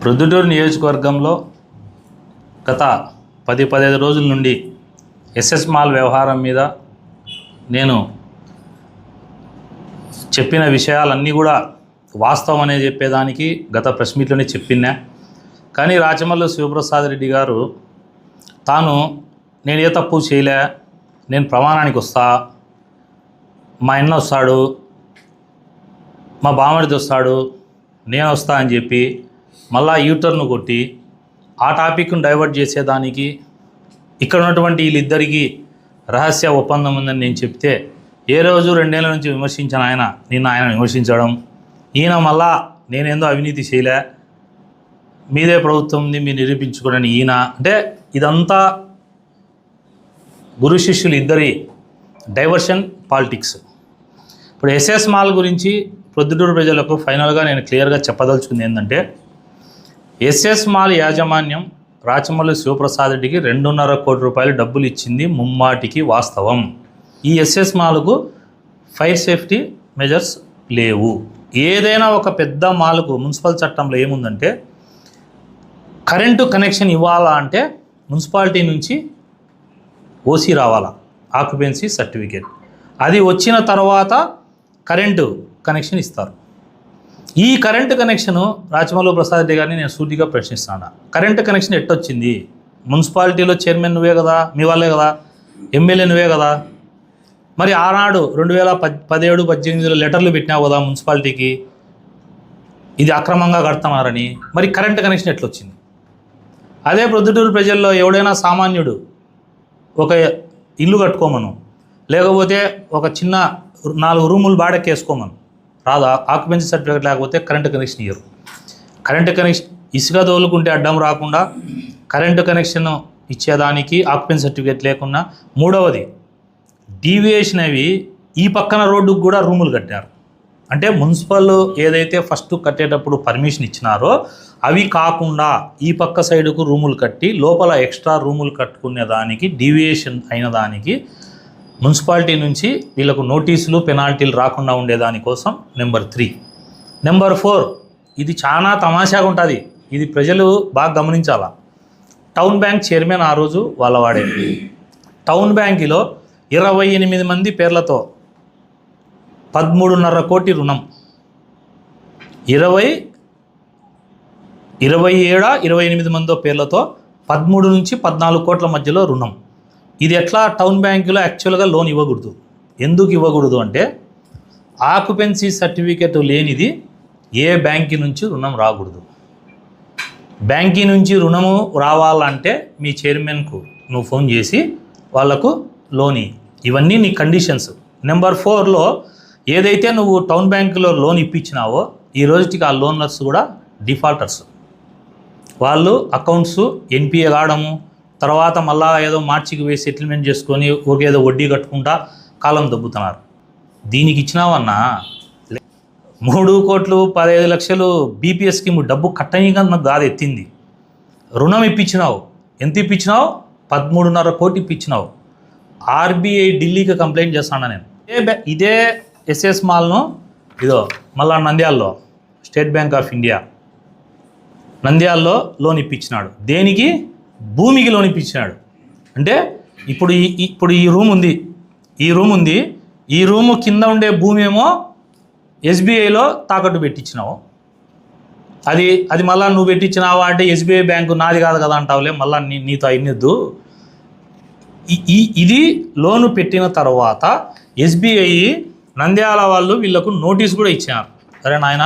ప్రొద్దుటూరు నియోజకవర్గంలో గత 10-15 రోజుల నుండి ఎస్ఎస్ మాల్ వ్యవహారం మీద నేను చెప్పిన విషయాలన్నీ కూడా వాస్తవం అనే చెప్పేదానికి గత ప్రెస్ మీట్లోనే చెప్పినా. కానీ రాచమల్లు శివప్రసాద్ రెడ్డి గారు నేను ఏ తప్పు చేయలే, నేను ప్రమాణానికి వస్తా, మా అన్న వస్తాడు, మా బామడిది వస్తాడు, నేను వస్తా అని చెప్పి మళ్ళా యూటర్ను కొట్టి ఆ టాపిక్ను డైవర్ట్ చేసేదానికి ఇక్కడ ఉన్నటువంటి వీళ్ళిద్దరికీ రహస్య ఒప్పందం ఉందని నేను చెప్తే ఏ రోజు 2 ఏళ్ళ నుంచి విమర్శించిన ఆయన విమర్శించడం, ఈయన మళ్ళా నేనేందో అవినీతి చేయలే, మీదే ప్రభుత్వం ఉంది మీరు నిరూపించుకోవడానికి ఈయన అంటే ఇదంతా గురు శిష్యులు ఇద్దరి డైవర్షన్ పాలిటిక్స్. ఇప్పుడు ఎస్ఎస్ మాల్ గురించి ప్రొద్దుటూరు ప్రజలకు ఫైనల్గా నేను క్లియర్గా చెప్పదలుచుకుంది ఏంటంటే, ఎస్ఎస్ మాల్ యాజమాన్యం రాచమల్లు శివప్రసాద్ రెడ్డికి 2.5 కోట్ల రూపాయలు డబ్బులు ఇచ్చింది ముమ్మాటికి వాస్తవం. ఈ ఎస్ఎస్ మాల్కు ఫైర్ సేఫ్టీ మెజర్స్ లేవు. ఏదైనా ఒక పెద్ద మాల్కు మున్సిపల్ చట్టంలో ఏముందంటే, కరెంటు కనెక్షన్ ఇవ్వాలా అంటే మున్సిపాలిటీ నుంచి ఓసీ రావాలా, ఆక్యుపెన్సీ సర్టిఫికేట్. అది వచ్చిన తర్వాత కరెంటు కనెక్షన్ ఇస్తారు. ఈ కరెంటు కనెక్షను రాచమల్లు ప్రసాద్ రెడ్డి గారిని నేను సూటిగా ప్రశ్నిస్తాను. Current connection ఎట్టొచ్చింది? మున్సిపాలిటీలో చైర్మన్ నువ్వే కదా, మీ వాళ్ళే కదా, ఎమ్మెల్యే నువ్వే కదా. మరి ఆనాడు 2017-18లో లెటర్లు పెట్టినావు కదా మున్సిపాలిటీకి, ఇది అక్రమంగా కడుతున్నారని. మరి కరెంటు కనెక్షన్ ఎట్లొచ్చింది? అదే ప్రొద్దుటూరు ప్రజల్లో ఎవడైనా సామాన్యుడు ఒక ఇల్లు కట్టుకోమను, లేకపోతే ఒక చిన్న 4 రూములు బాడెక్కేసుకోమను, రాదు. ఆక్యుపెన్సీ సర్టిఫికేట్ లేకపోతే కరెంటు కనెక్షన్ ఇయ్యరు. కరెంటు కనెక్షన్ ఇసుక తోలుకుంటే అడ్డం రాకుండా కరెంటు కనెక్షన్ ఇచ్చేదానికి ఆక్యుపెన్సీ సర్టిఫికేట్ లేకుండా. మూడవది, డీవియేషన్ అవి ఈ పక్కన రోడ్డుకు కూడా రూములు కట్టారు. అంటే మున్సిపల్ ఏదైతే ఫస్ట్ కట్టేటప్పుడు పర్మిషన్ ఇచ్చినారో అవి కాకుండా ఈ పక్క సైడుకు రూములు కట్టి లోపల ఎక్స్ట్రా రూములు కట్టుకునే దానికి డీవియేషన్ అయిన దానికి మున్సిపాలిటీ నుంచి వీళ్ళకు నోటీసులు పెనాల్టీలు రాకుండా ఉండేదానికోసం నెంబర్ 3. నెంబర్ 4, ఇది చాలా తమాషాగా ఉంటుంది, ఇది ప్రజలు బాగా గమనించాలా. టౌన్ బ్యాంక్ చైర్మన్ ఆ రోజు వాళ్ళవాడే. టౌన్ బ్యాంకులో 28 మంది పేర్లతో 13.5 కోటి రుణం, 27-28 మందో పేర్లతో 13 నుంచి 14 కోట్ల మధ్యలో రుణం. ఇది ఎట్లా టౌన్ బ్యాంకులో యాక్చువల్గా లోన్ ఇవ్వకూడదు. ఎందుకు ఇవ్వకూడదు అంటే, ఆక్యుపెన్సీ సర్టిఫికేట్ లేనిది ఏ బ్యాంకి నుంచి రుణం రాకూడదు. బ్యాంకి నుంచి రుణము రావాలంటే మీ చైర్మన్కు నువ్వు ఫోన్ చేసి వాళ్లకు లోన్ ఇవన్నీ నీ కండిషన్స్. నెంబర్ 4లో ఏదైతే నువ్వు టౌన్ బ్యాంకులో లోన్ ఇప్పించినావో ఈ రోజుకి ఆ లోనర్స్ కూడా డిఫాల్టర్స్. వాళ్ళు అకౌంట్స్ ఎన్పిఏ కావడము, తర్వాత మళ్ళా ఏదో మార్చికి వేసి సెటిల్మెంట్ చేసుకొని ఏదో వడ్డీ కట్టుకుంటా కాలం దొబ్బుతున్నారు. దీనికి ఇచ్చినావన్నా 3,15 లక్షలు బీపీఎస్ స్కీమ్ డబ్బు కట్టనీగా నాకు కాదు ఎత్తింది. రుణం ఇప్పించినావు. ఎంత ఇప్పించినావు? 13.5 కోటి ఇప్పించినావు. ఆర్బీఐ ఢిల్లీకి కంప్లైంట్ చేస్తాను నేను. ఇదే ఎస్ఎస్ మాల్ను ఇదో మళ్ళా నంద్యాలలో స్టేట్ బ్యాంక్ ఆఫ్ ఇండియా నంద్యాలలో లోన్ ఇప్పించినాడు. దేనికి? భూమికి లోన్ ఇప్పించినాడు. అంటే ఇప్పుడు ఈ రూమ్ ఉంది, ఈ రూము కింద ఉండే భూమి ఏమో ఎస్బీఐలో తాకట్టు పెట్టించినావు. అది మళ్ళీ నువ్వు పెట్టించినావా అంటే ఎస్బీఐ బ్యాంకు నాది కాదు కదా అంటావులే, మళ్ళీ నీతో అయినద్దు. ఇది లోను పెట్టిన తర్వాత ఎస్బీఐ నంద్యాల వాళ్ళు వీళ్ళకు నోటీస్ కూడా ఇచ్చినారు. సరే నాయన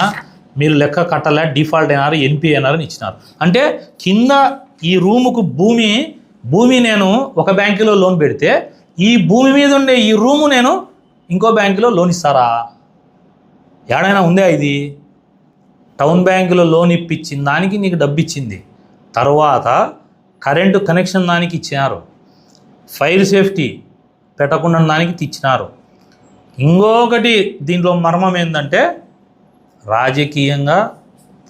మీరు లెక్క కట్టలే, డిఫాల్ట్ అయినారు, ఎన్పీ అయినారని ఇచ్చినారు. అంటే కింద ఈ రూముకు భూమి నేను ఒక బ్యాంకులో లోన్ పెడితే ఈ భూమి మీద ఉండే ఈ రూము నేను ఇంకో బ్యాంకులో లోన్ ఇస్తారా? ఏడైనా ఉందే ఇది? టౌన్ బ్యాంకులో లోన్ ఇప్పించిన దానికి నీకు డబ్బు ఇచ్చింది, తర్వాత కరెంటు కనెక్షన్ దానికి ఇచ్చినారు, ఫైర్ సేఫ్టీ పెట్టకుండా దానికి ఇచ్చినారు. ఇంకొకటి దీంట్లో మర్మం ఏంటంటే, రాజకీయంగా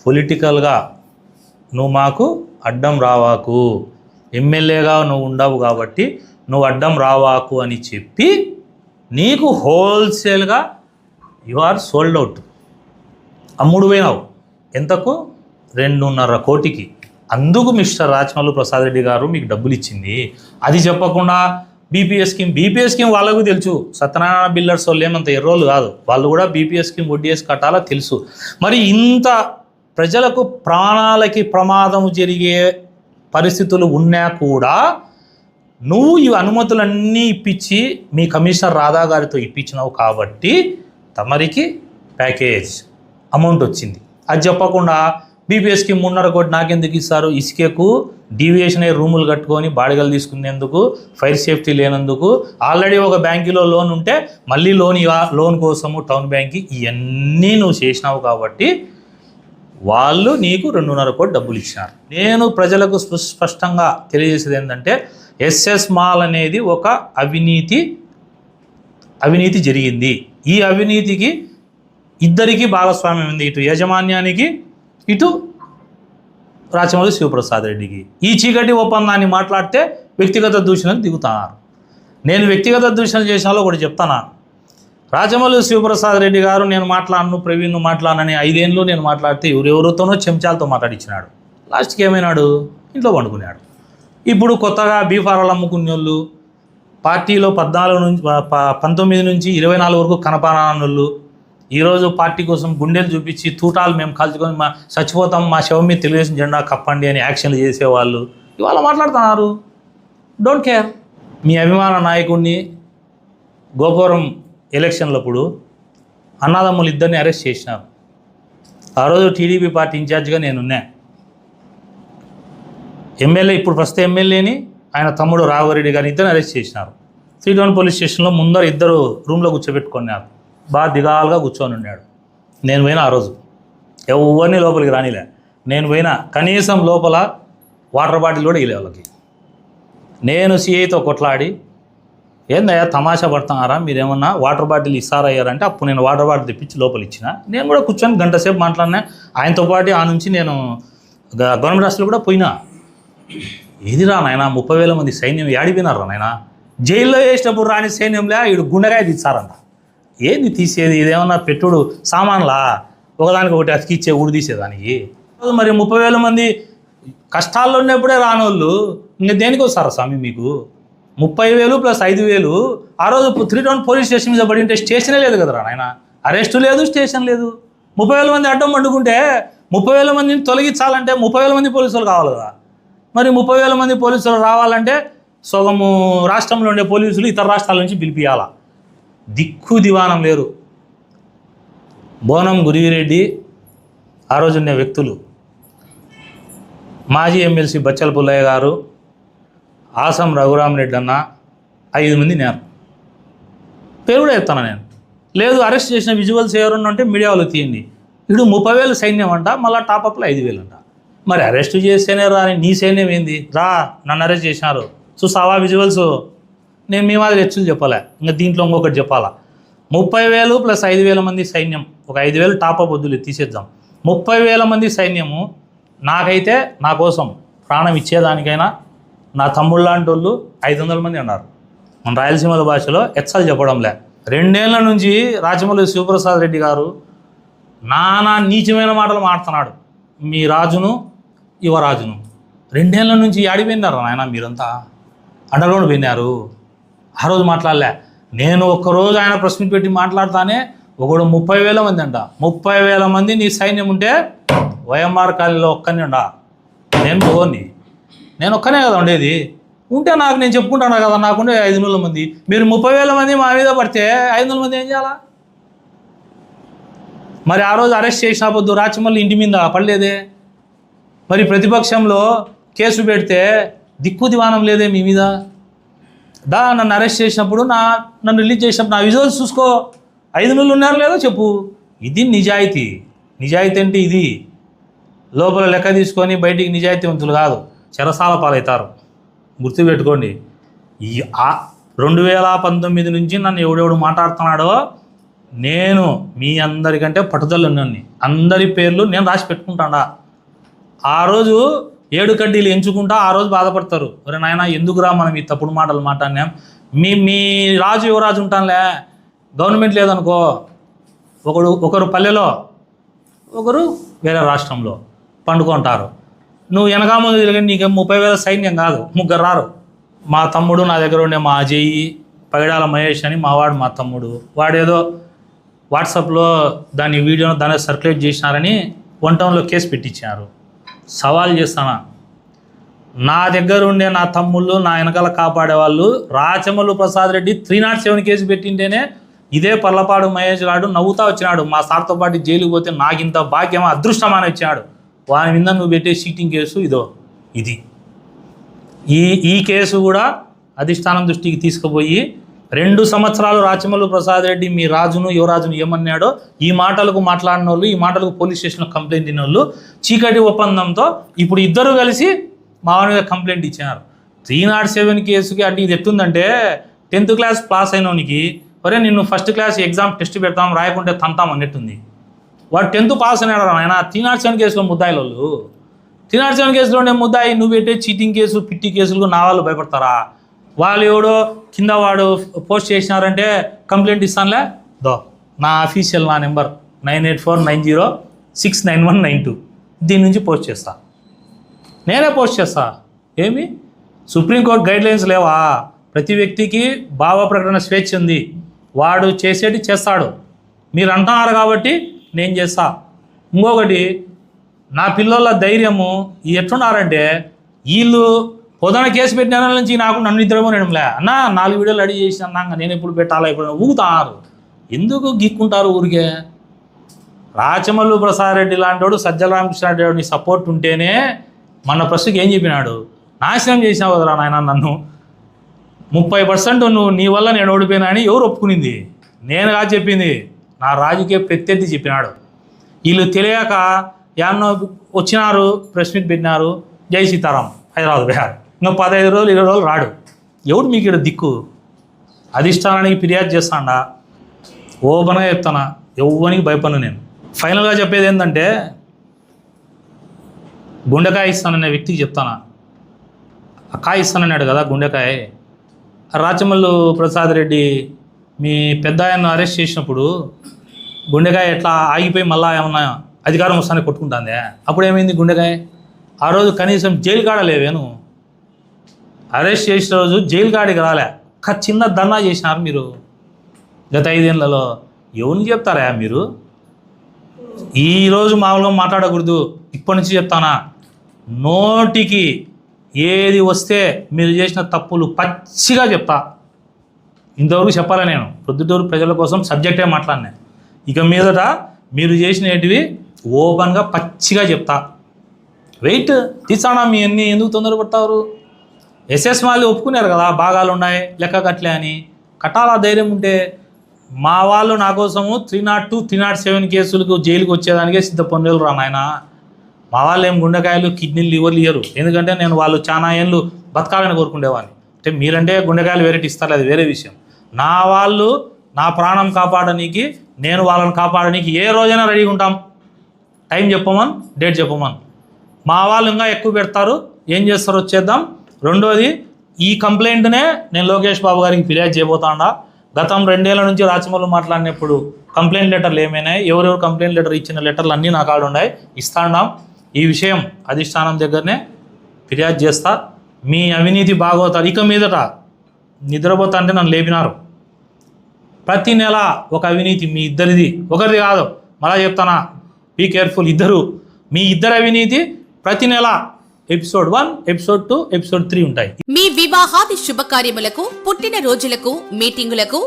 పొలిటికల్గా నువ్వు మాకు అడ్డం రావాకు, ఎమ్మెల్యేగా నువ్వు ఉండవు కాబట్టి నువ్వు అడ్డం రావాకు అని చెప్పి నీకు హోల్సేల్గా యు ఆర్ సోల్డ్ అవుట్, అమ్ముడు పోయినావు. ఎంతకు? 2.5 కోటికి. అందుకు మిస్టర్ రాచమల్లు ప్రసాద్ రెడ్డి గారు మీకు డబ్బులు ఇచ్చింది. అది చెప్పకుండా బీపీఎస్ స్కీమ్ వాళ్ళకు తెలుసు. సత్యనారాయణ బిల్డర్స్ వాళ్ళు ఏమంత ఎర్రోళ్ళు కాదు, వాళ్ళు కూడా బీపీఎస్ స్కీమ్ వడ్డీ వేసి కట్టాలా తెలుసు. మరి ఇంత ప్రజలకు ప్రాణాలకి ప్రమాదం జరిగే పరిస్థితులు ఉన్నా కూడా నువ్వు ఈ అనుమతులన్నీ ఇప్పించి మీ కమిషనర్ రాధా గారితో ఇప్పించినావు కాబట్టి తమరికి ప్యాకేజ్ అమౌంట్ వచ్చింది. అది చెప్పకుండా బీపీఎస్కి 3.5 కోటి నాకెందుకు ఇస్తారు? ఇసుకకు డీవియేషన్ అయ్యే రూములు కట్టుకొని బాడిగలు తీసుకునేందుకు, ఫైర్ సేఫ్టీ లేనందుకు, ఆల్రెడీ ఒక బ్యాంకులో లోన్ ఉంటే మళ్ళీ లోన్ కోసము టౌన్ బ్యాంక్కి ఇవన్నీ నువ్వు చేసినావు కాబట్టి వాళ్ళు నీకు 2.5 కోటి డబ్బులు ఇచ్చినారు. నేను ప్రజలకు స్పష్టంగా తెలియజేసేది ఏంటంటే ఎస్ఎస్ మాల్ అనేది ఒక అవినీతి జరిగింది. ఈ అవినీతికి ఇద్దరికీ భాగస్వామ్యం ఉంది, ఇటు యాజమాన్యానికి ఇటు రాచమల్లు శివప్రసాద్ రెడ్డికి. ఈ చీకటి ఒప్పందాన్ని మాట్లాడితే వ్యక్తిగత దూషణలు దిగుతున్నారు. నేను వ్యక్తిగత దూషణలు చేసినాలో ఒకటి చెప్తానా, రాచమల్లు శివప్రసాద్ రెడ్డి గారు నేను మాట్లాడను, ప్రవీణ్ మాట్లాడనని 5 ఏళ్ళు నేను మాట్లాడితే ఎవరెవరితోనో చెంచాలతో మాట్లాడించినాడు. లాస్ట్కి ఏమైనాడు? ఇంట్లో పండుకున్నాడు. ఇప్పుడు కొత్తగా బీఫారాలు అమ్ముకునే వాళ్ళు, పార్టీలో 19 నుంచి 24 వరకు కనపరానోళ్ళు, ఈరోజు పార్టీ కోసం గుండెలు చూపించి తూటాలు మేము కాల్చుకొని చచ్చిపోతాం, మా శవం మీద తెలుగుదేశం జెండా కప్పండి అని యాక్షన్లు చేసేవాళ్ళు ఇవాళ మాట్లాడుతున్నారు. Don't care. మీ అభిమాన నాయకుడిని గోపురం ఎలక్షన్లప్పుడు అన్నదమ్ములు ఇద్దరిని అరెస్ట్ చేసినారు. ఆ రోజు టీడీపీ పార్టీ ఇన్ఛార్జిగా నేనున్నా. ఎమ్మెల్యే, ఇప్పుడు ప్రస్తుత ఎమ్మెల్యేని ఆయన తమ్ముడు రాఘవరెడ్డి గారిని ఇద్దరిని అరెస్ట్ చేసినారు. 3 టౌన్ పోలీస్ స్టేషన్లో ముందర ఇద్దరు రూమ్లో కూర్చోబెట్టుకున్నారు. బాగా దిగాలుగా కూర్చొని ఉన్నాడు. నేను పోయినా ఆ రోజు, ఎవరిని లోపలికి రానిలే. నేను పోయినా కనీసం లోపల వాటర్ బాటిల్ కూడా ఇలే వాళ్ళకి. నేను సిఐతో కొట్లాడి, ఏందయ్యా తమాషా పడుతున్నారా, మీరేమన్నా వాటర్ బాటిల్ ఇస్తారయ్యారంటే అప్పుడు నేను వాటర్ బాటిల్ తెప్పించి లోపల ఇచ్చిన. నేను కూడా కూర్చొని గంట సేపు మాట్లాడినా. ఆయనతో పాటు ఆ నుంచి నేను గవర్నమెంట్ హాస్పిటల్ కూడా పోయినా. ఏదిరా నాయన 30,000 మంది సైన్యం ఏడిపోయినారా నాయన? జైల్లో వేసినప్పుడు రాని సైన్యంలే వీడు గుండెగా తీసారంట. ఏంది తీసేది? ఇదేమన్నా పెట్టుడు సామాన్లా? ఒకదానికి ఒకటి అతికిచ్చే ఊడి తీసేదానికి. మరి 30,000 మంది కష్టాల్లో ఉన్నప్పుడే రానోళ్ళు ఇంకా దేనికి వస్తారా స్వామి మీకు? 30,000 ప్లస్ 5,000 ఆ రోజు 3 టౌన్ పోలీస్ స్టేషన్ మీద పడి ఉంటే స్టేషనే లేదు కదరా నాయన. అరెస్టు లేదు, స్టేషన్ లేదు. 30,000 మంది అడ్డం పండుకుంటే 30,000 మందిని తొలగించాలంటే 30,000 మంది పోలీసులు కావాలి కదా. మరి 30,000 మంది పోలీసులు రావాలంటే సగము రాష్ట్రంలో ఉండే పోలీసులు ఇతర రాష్ట్రాల నుంచి పిలిపియాలా. దిక్కు దివానం లేరు. బోనం గురిరెడ్డి, ఆ రోజు ఉండే వ్యక్తులు, మాజీ ఎమ్మెల్సీ బచ్చల పుల్లయ్య గారు, ఆసం రఘురామరెడ్డి అన్న, 5 మంది నేరు. పేరు కూడా చెప్తాను నేను. లేదు అరెస్ట్ చేసిన విజువల్స్ ఎవరన్నా ఉంటే మీడియాలో తీయండి. ఇప్పుడు 30,000 సైన్యం అంట, మళ్ళీ టాపప్లో 5,000 అంట. మరి అరెస్ట్ చేస్తేనే రాని నీ సైన్యం ఏంది? రా, నన్ను అరెస్ట్ చేసినారు చూసావా విజువల్స్? నేను మీ మాదిరి హెచ్చులు చెప్పాలా, ఇంకా దీంట్లో ఇంకొకటి చెప్పాలా. 30,000 ప్లస్ 5,000 మంది సైన్యం, ఒక 5,000 టాపప్ వద్దులు తీసేద్దాం. 30,000 మంది సైన్యము నాకైతే, నా కోసం ప్రాణం ఇచ్చేదానికైనా నా తమ్ముళ్ళు లాంటి వాళ్ళు 500 మంది ఉన్నారు. మన రాయలసీమల భాషలో ఎచ్చలు చెప్పడంలే. 2 ఏళ్ల నుంచి రాచమల్లు శివప్రసాద్ రెడ్డి గారు నానా నీచమైన మాటలు మాడుతున్నాడు. మీ రాజును యువరాజును 2 ఏళ్ల నుంచి ఆడిపోయినారు నాయన. మీరంతా అండర్గ్రౌండ్ పోయినారు. ఆ రోజు మాట్లాడలే. నేను ఒక్కరోజు ఆయన ప్రెస్ మీట్ పెట్టి మాట్లాడతానే ఒకడు 30,000 మంది అంట. 30,000 మంది నీ సైన్యం ఉంటే వైఎంఆర్ కాలనీలో ఒక్కనే ఉండా. నేను పోని, నేను ఒక్కనే కదా ఉండేది. ఉంటే నాకు నేను చెప్పుకుంటాను కదా, నాకుండే 500 మంది. మీరు 30,000 మంది మా మీద పడితే 500 మంది ఏం చేయాలా? మరి ఆ రోజు అరెస్ట్ చేసిన పొద్దు రాచమల్లి ఇంటి మీద పడలేదే. మరి ప్రతిపక్షంలో కేసు పెడితే దిక్కు దివానం లేదే మీ మీద. నన్ను అరెస్ట్ చేసినప్పుడు నన్ను రిలీజ్ చేసినప్పుడు నా విజువల్స్ చూసుకో. 500 ఉన్నారు లేదో చెప్పు. ఇది నిజాయితీ. నిజాయితీ అంటే ఇది. లోపల లెక్క తీసుకొని బయటికి నిజాయితీవంతులు కాదు, చెరసాల పాలవుతారు. గుర్తుపెట్టుకోండి. ఈ 2019 నుంచి నన్ను ఎవడెవడు మాట్లాడుతున్నాడో నేను మీ అందరికంటే పట్టుదల ఉన్నాను. అందరి పేర్లు నేను రాసి పెట్టుకుంటాడా. ఆ రోజు 7 కడ్డీలు ఎంచుకుంటా ఆ రోజు బాధపడతారు. ఒరే నాయన ఎందుకురా మనం ఈ తప్పుడు మాటలు మాట్లాడినాం. మీ రాజు యువరాజు ఉంటానులే, గవర్నమెంట్ లేదనుకో, ఒకరు పల్లెలో, ఒకరు వేరే రాష్ట్రంలో. పండుకుంటారు. నువ్వు వెనకా ముందు తిరిగి నీకు 30,000 సైన్యం కాదు, 3 రారు. మా తమ్ముడు నా దగ్గర ఉండే మా అజయ్, పగడాల మహేష్ అని మావాడు, మా తమ్ముడు వాడేదో వాట్సాప్లో దాని వీడియోను దాన్ని సర్క్యులేట్ చేసినారని 1 టౌన్లో కేసు పెట్టించారు. సవాల్ చేస్తానా, నా దగ్గర ఉండే నా తమ్ముళ్ళు, నా వెనకాల కాపాడే వాళ్ళు రాచమల్లు ప్రసాద్ రెడ్డి 307 కేసు పెట్టింటేనే ఇదే పర్లపాడు మహేష్ గారు నవ్వుతా వచ్చినాడు. మా సార్తో పాటు జైలుకి పోతే నాకింత భాగ్యమా అదృష్టమని వచ్చాడు. వాని మీద నువ్వు పెట్టే చీటింగ్ కేసు ఇది ఈ కేసు కూడా అధిష్టానం దృష్టికి తీసుకుపోయి 2 సంవత్సరాలు రాచమల్లు ప్రసాద్ రెడ్డి మీ రాజును యువరాజును ఏమన్నాడో ఈ మాటలకు మాట్లాడిన వాళ్ళు, ఈ మాటలకు పోలీస్ స్టేషన్లో కంప్లైంట్ ఇచ్చిన వాళ్ళు చీకటి ఒప్పందంతో ఇప్పుడు ఇద్దరు కలిసి మా మీద కంప్లైంట్ ఇచ్చినారు. 307 కేసుకి అంటే ఇది ఎత్తుందంటే 10th క్లాస్ పాస్ అయినోనికి ఒరే నిన్ను ఫస్ట్ క్లాస్ ఎగ్జామ్ టెస్ట్ పెడతాం రాయకుంటే తంతాం అన్నట్టుంది. వాడు 10th పాస్ అయినాడు ఆయన. 307 కేసులో ముద్దాయిలు వాళ్ళు. 307 కేసులోనే ముద్దాయి నువ్వు పెట్టే చీటింగ్ కేసు, పిట్టి కేసులకు నా వాళ్ళు భయపడతారా? వాళ్ళు ఎవడో కింద వాడు పోస్ట్ చేసినారంటే కంప్లైంట్ ఇస్తానులే, నా అఫీషియల్ నా నెంబర్ 9849069192 దీని నుంచి పోస్ట్ చేస్తా, నేనే పోస్ట్ చేస్తా. ఏమి సుప్రీంకోర్టు గైడ్లైన్స్ లేవా? ప్రతి వ్యక్తికి భావ ప్రకటన స్వేచ్ఛ ఉంది, వాడు చేసేటి చేస్తాడు. మీరు అంటున్నారు కాబట్టి నేను చేస్తా. ఇంకొకటి, నా పిల్లల ధైర్యము ఎట్లున్నారంటే వీళ్ళు పొద్దున కేసు పెట్టిన నుంచి నన్ను నిద్రపోనేయంలే అన్న 4 వీడియోలు రెడీ చేసి అన్నాక నేను ఎప్పుడు పెట్టాలా ఇప్పుడు ఊగుతారు. ఎందుకు గీక్కుంటారు ఊరికే? రాచమల్లు ప్రసాద్ రెడ్డి లాంటి వాడు, సజ్జల రామకృష్ణారెడ్డి సపోర్ట్ ఉంటేనే మన ప్రస్తుతం ఏం చెప్పినాడు, నాశనం చేసినావు కదరా నాయన నన్ను, 30% నువ్వు నీ వల్ల నేను ఓడిపోయినా అని ఎవరు ఒప్పుకునింది? నేను కాదు చెప్పింది, నా రాజకీయ ప్రత్యర్థి చెప్పినాడు. వీళ్ళు తెలియక యాన్నో వచ్చినారు, ప్రెస్ మీట్ పెట్టినారు, జై సీతారాం హైదరాబాద్ బిహార్, ఇంకా 15 రోజులు 20 రోజులు రాడు. ఎవడు మీకు ఇక్కడ దిక్కు? అధిష్టానానికి ఫిర్యాదు చేస్తాడా? ఓపెన్గా చెప్తానా, ఎవ్వనికి భయపడను నేను. ఫైనల్గా చెప్పేది ఏంటంటే, గుండెకాయ ఇస్తాననే వ్యక్తికి చెప్తానా, ఆ కాయ ఇస్తానన్నాడు కదా గుండెకాయ. రాచమల్లు ప్రసాద్ రెడ్డి మీ పెద్ద ఆయన్ను అరెస్ట్ చేసినప్పుడు గుండెకాయ ఎట్లా ఆగిపోయి మళ్ళా ఏమన్నా అధికారం వస్తానే కొట్టుకుంటుందే? అప్పుడు ఏమైంది గుండెకాయ? ఆ రోజు కనీసం జైలు కాడలేవేను. అరెస్ట్ చేసిన రోజు జైలు కాడికి రాలే, చిన్న ధర్నా చేసినారు మీరు గత 5 ఏళ్లలో. ఎవరిని చెప్తారా మీరు? ఈరోజు మామూలుగా మాట్లాడకూడదు, ఇప్పటి నుంచి చెప్తానా, నోటికి ఏది వస్తే మీరు చేసిన తప్పులు పచ్చిగా చెప్తా. ఇంతవరకు చెప్పాలి నేను ప్రొద్దుటూరు ప్రజల కోసం సబ్జెక్టే మాట్లాడినా. ఇక మీదట మీరు చేసినవి ఓపెన్గా పచ్చిగా చెప్తా. వెయిట్ తీసానా మీ అన్నీ ఎందుకు తొందరపడతారు? ఎస్ఎస్ వాళ్ళు ఒప్పుకున్నారు కదా భాగాలు ఉన్నాయి లెక్క కట్టలే అని. కట్టాలా ధైర్యం ఉంటే. మా వాళ్ళు నా కోసము 302, 307 కేసులకు జైలుకి వచ్చేదానికే సిద్ధపొందేలు రా నాయన. మా వాళ్ళు ఏం గుండెకాయలు, కిడ్నీలు, లివర్లు ఇయ్యరు. ఎందుకంటే నేను వాళ్ళు చాలా ఏళ్ళు బతకాలని కోరుకునేవాడిని. అంటే మీరంటే గుండెకాయలు వేరేటి ఇస్తారు, అది వేరే విషయం. నా వాళ్ళు నా ప్రాణం కాపాడడానికి, నేను వాళ్ళని కాపాడడానికి ఏ రోజైనా రెడీగా ఉంటాం. టైం చెప్పమని, డేట్ చెప్పమని. మా వాళ్ళు ఇంకా ఎక్కువ పెడతారు, ఏం చేస్తారో వచ్చేద్దాం. రెండోది, ఈ కంప్లైంట్నే నేను లోకేష్ బాబు గారికి ఫిర్యాదు చేయబోతాడా. గతం 2 ఏళ్ల నుంచి రాచమల్లు మాట్లాడినప్పుడు కంప్లైంట్ లెటర్లు ఏమైనాయి, ఎవరెవరు కంప్లైంట్ లెటర్ ఇచ్చిన లెటర్లు అన్నీ నా కాడ ఉన్నాయి, ఇస్తాడాం. ఈ విషయం అధిష్టానం దగ్గరనే ఫిర్యాదు చేస్తా. మీ అవినీతి బాగోతారు. ఇక మీదట నిద్రపోతా అంటే నన్ను లేపినారు. ప్రతి నెల ఒక అవినీతి మీ ఇద్దరిది, ఒకరిది కాదు. మళ్ళా చెప్తానా, బీ కేర్ఫుల్. మీ ఇద్దరు అవినీతి ప్రతి నెల ఎపిసోడ్ 1, ఎపిసోడ్ 2, ఎపిసోడ్ 3 ఉంటాయి. మీ వివాహాది శుభకార్యములకు, పుట్టిన రోజులకు, మీటింగులకు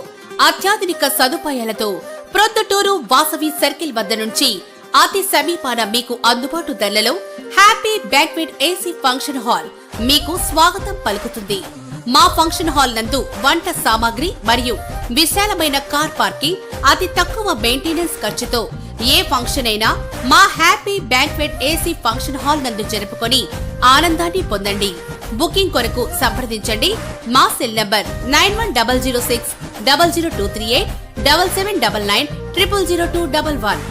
అత్యాధునిక సదుపాయాలతో ప్రొద్దుటూరు వాసవి సర్కిల్ వద్ద నుంచి అతి సమీపాన మీకు అందుబాటు ధరలలో happy banquet AC function hall మీకు స్వాగతం పలుకుతుంది. మా ఫంక్షన్ హాల్ నందు వంట సామాగ్రి మరియు విశాలమైన కార్ పార్కింగ్, అతి తక్కువ మెయింటెనెన్స్ ఖర్చుతో ఏ ఫంక్షన్ అయినా మా happy banquet AC function hall నందు జరుపుకొని ఆనందాన్ని పొందండి. బుకింగ్ కొరకు సంప్రదించండి. మా సెల్ నంబర్ 9100600238 7799 000211.